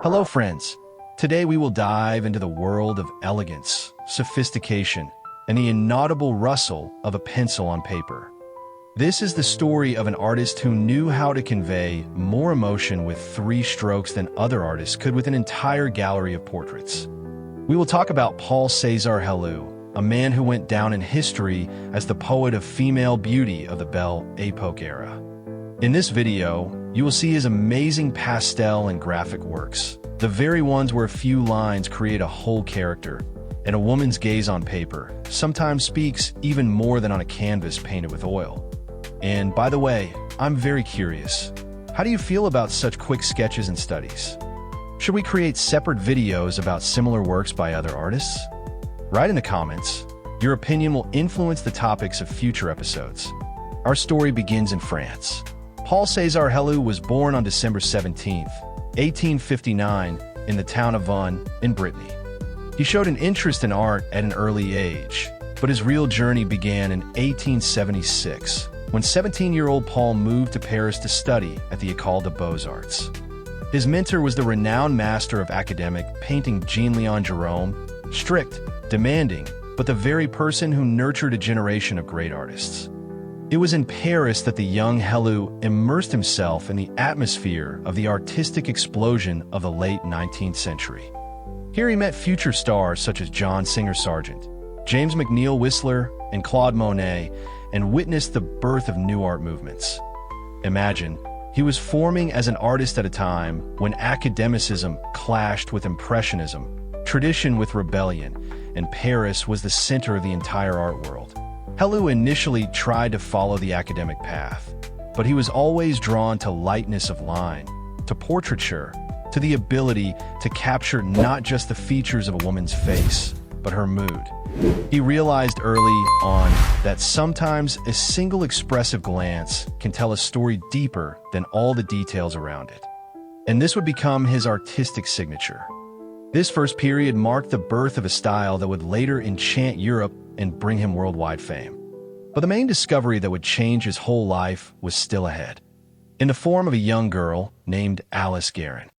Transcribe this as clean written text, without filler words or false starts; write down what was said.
Hello friends, today we will dive into the world of elegance, sophistication, and the inaudible rustle of a pencil on paper. This is the story of an artist who knew how to convey more emotion with 3 strokes than other artists could with an entire gallery of portraits. We will talk about Paul César Helleu, a man who went down in history as the poet of female beauty of the Belle Époque era. In this video, you will see his amazing pastel and graphic works, the very ones where a few lines create a whole character, and a woman's gaze on paper sometimes speaks even more than on a canvas painted with oil. And by the way, I'm very curious. How do you feel about such quick sketches and studies? Should we create separate videos about similar works by other artists? Write in the comments. Your opinion will influence the topics of future episodes. Our story begins in France. Paul César Helleu was born on December 17, 1859, in the town of Vannes, in Brittany. He showed an interest in art at an early age, but his real journey began in 1876, when 17-year-old Paul moved to Paris to study at the École de Beaux-Arts. His mentor was the renowned master of academic painting Jean-Léon Gérôme, strict, demanding, but the very person who nurtured a generation of great artists. It was in Paris that the young Helleu immersed himself in the atmosphere of the artistic explosion of the late 19th century. Here he met future stars such as John Singer Sargent, James McNeill Whistler, and Claude Monet, and witnessed the birth of new art movements. Imagine, he was forming as an artist at a time when academicism clashed with impressionism, tradition with rebellion, and Paris was the center of the entire art world. Helleu initially tried to follow the academic path, but he was always drawn to lightness of line, to portraiture, to the ability to capture not just the features of a woman's face, but her mood. He realized early on that sometimes a single expressive glance can tell a story deeper than all the details around it. And this would become his artistic signature. This first period marked the birth of a style that would later enchant Europe and bring him worldwide fame. But the main discovery that would change his whole life was still ahead, in the form of a young girl named Alice Guerin.